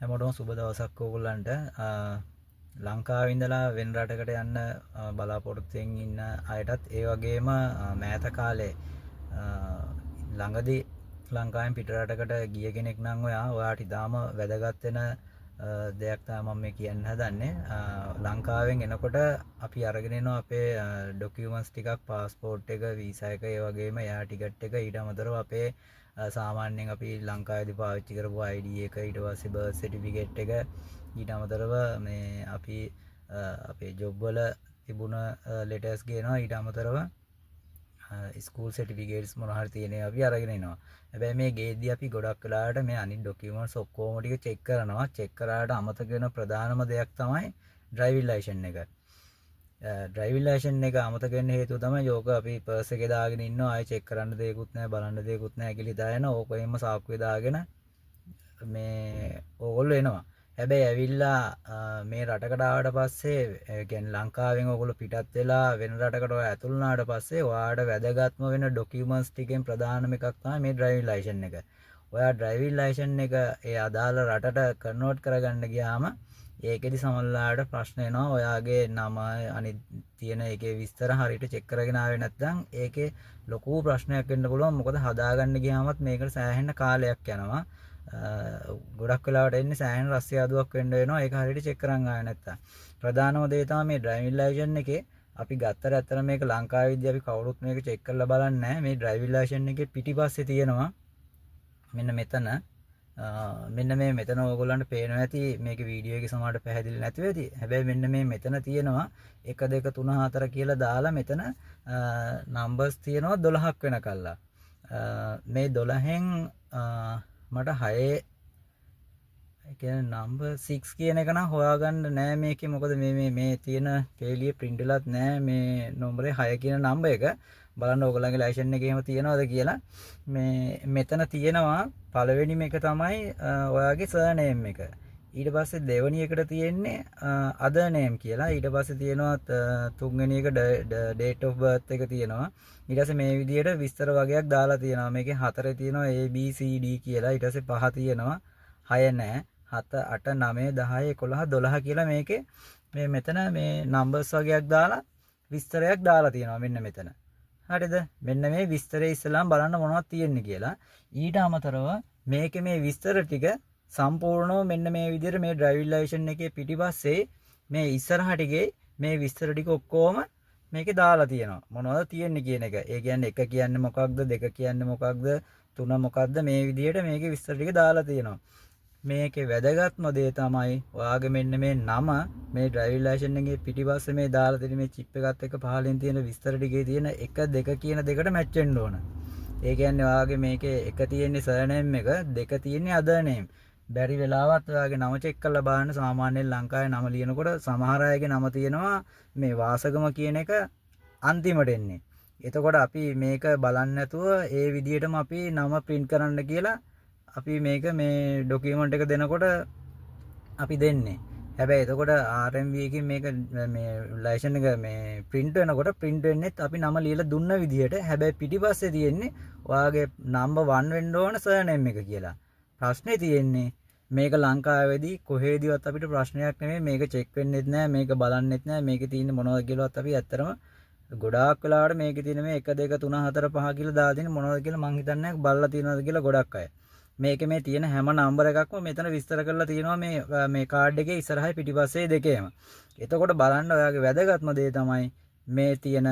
හැමෝටම සුබ දවසක් ඕගොල්ලන්ට. ලංකාවේ ඉඳලා වෙන රටකට යන්න බලාපොරොත්තුෙන් ඉන්න අයටත් ඒ වගේම මෑත කාලේ ළඟදී ලංකාවෙන් පිට රටකට ගිය කෙනෙක් නම් ඔයාට ඉතාම වැදගත් වෙන දෙයක් තමයි මම මේ කියන්න හදන්නේ. ලංකාවෙන් එනකොට අපි අරගෙන එනවා අපේ ඩොකියුමන්ට්ස් ටිකක්, පාස්පෝර්ට් එක, වීසා එක, ඒ වගේම එයා ටිකට් එක, ඊට අමතරව අපේ සාමාන්‍යයෙන් අපි ලංකාවේදී පාවිච්චි කරපු ID එක, ඊට පස්සේ බර්ත් සර්ටිෆිකේට් එක, ඊට අමතරව මේ අපි අපේ ජොබ් වල තිබුණ ලෙටර්ස් ගේනවා. ඊට අමතරව ස්කූල් සර්ටිෆිකේට්ස් මොනවා හරි තියෙනවා අපි අරගෙන එනවා. හැබැයි මේ ගේද්දී අපි ගොඩක් වෙලාවට මේ අනිත් ඩොකියුමන්ට්ස් ඔක්කොම ටික චෙක් කරනවා. චෙක් කරාට අමතක වෙන ප්‍රධානම දෙයක් තමයි ඩ්‍රයිවිං ලයිසන් එක. ඩ්‍රයිවිං ලයිසන් එක අමතක වෙන්න හේතුව තමයි යෝක අපි පර්ස් එකේ දාගෙන ඉන්නවා. ආයෙ චෙක් කරන්න දෙයක්වත් නැහැ, බලන්න දෙයක්වත් නැහැ කියලා හිතාගෙන ඕකෙම සාක්කුවේ දාගෙන මේ ඕගොල්ලෝ එනවා. හැබැයි ඇවිල්ලා මේ රටකට ආවට පස්සේ කියන්නේ ලංකාවෙන් ඕගොල්ලෝ පිටත් වෙලා වෙන රටකට ඔය ඇතුළු වුණාට පස්සේ ඔයාට වැදගත්ම වෙන ඩොකියුමන්ට්ස් ටිකෙන් ප්‍රධානම එකක් තමයි මේ ඩ්‍රයිවිං ලයිසන් එක. ඔයා ඩ්‍රයිවිං ලයිසන් එක ඒ අදාළ රටට කන්වර්ට් කරගන්න ගියාම ඒකෙදි සමහරවිට ප්‍රශ්න එනවා. ඔයාගේ නම අනිත් තියෙන ඒකේ විස්තර හරියට චෙක් කරගෙන ආවේ නැත්නම් ඒකේ ලොකු ප්‍රශ්නයක් වෙන්න පුළුවන්. මොකද හදාගන්න ගියාමත් මේකට සෑහෙන කාලයක් යනවා. ගොඩක් වෙලාවට එන්නේ සෑහෙන රස්සියාදුවක් වෙන්න වෙනවා ඒක හරියට චෙක් කරන් ආවේ නැත්තම්. ප්‍රධානම දේ තමයි මේ ඩ්‍රයිවිං ලයිසන් එකේ අපි ගත්තට ඇත්තට මේක ලංකාවේදී අපි කවුරුත් මේක චෙක් කරලා බලන්නේ නැහැ. මේ ඩ්‍රයිවිං ලයිසන් එකේ පිටිපස්සේ තියෙනවා මෙන්න මෙතන මෙතන ඔයගොල්ලන්ට පේනවා ඇති මේක වීඩියෝ එකේ සමහරට පැහැදිලි නැතුව ඇති. හැබැයි මෙන්න මේ මෙතන තියෙනවා 1 2 3 4 කියලා දාලා මෙතන නම්බර්ස් තියෙනවා 12ක් වෙනකල්ලා. මේ 12න් මට 6 කියන්නේ නම්බර් 6 කියන එක නම් හොයාගන්න නෑ මේකේ. මොකද මේ තියෙන පේලිය print වෙලත් නෑ මේ නම්බරේ 6 කියන නම්බර් එක. බලන්න ඕගොල්ලන්ගේ ලයිසන් එකේ එහෙම තියනවද කියලා. මේ මෙතන තියෙනවා පළවෙනිම එක තමයි ඔයාගේ surname එක. ඊට පස්සේ දෙවෙනි එකට තියෙන්නේ other name කියලා. ඊට පස්සේ තියෙනවා තුන්වෙනි එක date of birth එක තියෙනවා. ඊට පස්සේ මේ විදිහට විස්තර වගේක් දාලා තියෙනවා. මේකේ 4 තියෙනවා A B C D කියලා. ඊට පස්සේ 5 තියෙනවා. 6 නැහැ. 7 8 9 10 11 12 කියලා මේකේ මේ මෙතන මේ නම්බර්ස් වගේක් දාලා විස්තරයක් දාලා තියෙනවා මෙන්න මෙතන. හරිද? මෙන්න මේ විස්තරේ ඉස්සලාම බලන්න මොනවද තියෙන්නේ කියලා. ඊට අමතරව මේකේ මේ විස්තර ටික සම්පූර්ණව මෙන්න මේ විදිහට මේ ඩ්‍රයිවිං ලයිසන් එකේ පිටිපස්සේ මේ ඉස්සරහ ටිකේ මේ විස්තර ටික ඔක්කොම මේකේ දාලා තියෙනවා. මොනවද තියෙන්නේ කියන එක. ඒ කියන්නේ 1 කියන්නේ මොකක්ද, 2 කියන්නේ මොකක්ද, 3 මොකක්ද, මේ විදිහට මේකේ විස්තර ටික දාලා තියෙනවා. මේකේ වැදගත්ම දේ තමයි ඔයාගේ මෙන්න මේ නම මේ ඩ්‍රයිවිං ලයිසන් එකේ පිටිපස්සේ මේ දාලා තියෙන මේ චිප් එකත් එක්ක පහලින් තියෙන විස්තර ටිකේ තියෙන 1 2 කියන දෙකට මැච් වෙන්න ඕන. ඒ කියන්නේ ඔයාගේ මේකේ 1 තියෙන්නේ surname එක, 2 තියෙන්නේ other name. බැරි වෙලාවත් ඔයාගේ නම චෙක් කරලා බලන්න. සාමාන්‍යයෙන් ලංකාවේ නම ලියනකොට සමහර අයගේ නම තියෙනවා මේ වාසගම කියන එක අන්තිමට එන්නේ. එතකොට අපි මේක බලන්නේ නැතුව ඒ විදිහටම අපි නම print කරන්න කියලා අපි මේක මේ ඩොකියුමන්ට් එක දෙනකොට අපි දෙන්නේ. හැබැයි එතකොට RMV එකකින් මේක මේ ලයිසන් එක මේ print වෙනකොට print වෙන්නේත් අපි නම ලියලා දුන්න විදිහට. හැබැයි පිටිපස්සේ තියෙන්නේ ඔයාගේ number 1 වෙන්න ඕන surname එක කියලා. ප්‍රශ්නේ තියෙන්නේ මේක ලංකාවේදී කොහේදීවත් අපිට ප්‍රශ්නයක් නෙමෙයි. මේක චෙක් වෙන්නෙත් නෑ, මේක බලන්නෙත් නෑ. මේකේ තියෙන්නේ මොනවද කියලාවත් අපි ඇත්තටම ගොඩාක් වෙලාවට මේකේ තියෙන මේ 1 2 3 4 5 කියලා දාලා තියෙන මොනවද කියලා මං හිතන්නේ බලලා තියෙනවද කියලා ගොඩක් අය. මේකේ මේ තියෙන හැම නම්බර එකක්ම මෙතන විස්තර කරලා තියෙනවා මේ කාඩ් එකේ ඉස්සරහයි පිටිපස්සේ දෙකේම. එතකොට බලන්න ඔයාගේ වැදගත්ම දේ තමයි මේ තියෙන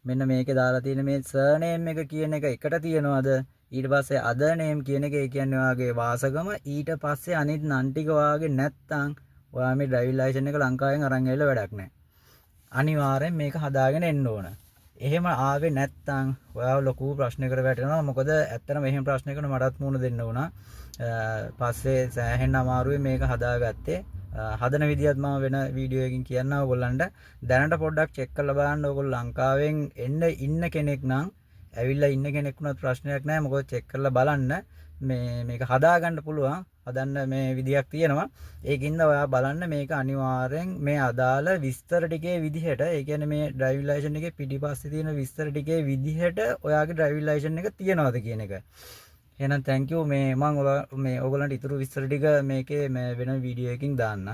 මෙන්න මේකේ දාලා තියෙන මේ surname එක කියන එක එකට තියනවාද, ඊට පස්සේ other name කියන එක, ඒ කියන්නේ ඔයාගේ වාසගම, ඊට පස්සේ අනිත් නම් ටික ඔයාගේ නැත්තම් ඔයා මේ ඩ්‍රයිවිං ලයිසන් එක ලංකාවෙන් අරන් ඇවිල්ලා වැඩක් නැහැ. අනිවාර්යෙන් මේක හදාගෙන එන්න ඕන. එහෙම ආවේ නැත්තම් ඔයාව ලොකු ප්‍රශ්නයකට වැටෙනවා. මොකද ඇත්තටම එහෙම ප්‍රශ්නයකට මටත් මුහුණ දෙන්න වුණා. පස්සේ සෑහෙන අමාරුවේ මේක හදාගත්තේ. හදන විදියත් මම වෙන වීඩියෝ එකකින් කියන්නම් ඔයගොල්ලන්ට. දැනට පොඩ්ඩක් චෙක් කරලා බලන්න. ඔයගොල්ලෝ ලංකාවෙන් ඉන්න කෙනෙක් නම් ඇවිල්ලා ඉන්න කෙනෙක් වුණත් ප්‍රශ්නයක් නැහැ. මොකද චෙක් කරලා බලන්න මේක හදාගන්න පුළුවන්. හදන්න මේ විදියක් තියෙනවා. ඒකින්ද ඔයා බලන්න මේක අනිවාර්යෙන් මේ අදාළ විස්තර ටිකේ විදිහට, ඒ කියන්නේ මේ ඩ්‍රයිවිං ලයිසන් එකේ පිටිපස්සේ තියෙන විස්තර ටිකේ විදිහට ඔයාගේ ඩ්‍රයිවිං ලයිසන් එක තියනවාද කියන එක. එහෙනම් thank you මේ මම මේ ඔයගලන්ට ඉතුරු විස්තර ටික මේකේ මේ වෙන වීඩියෝ එකකින් දාන්න.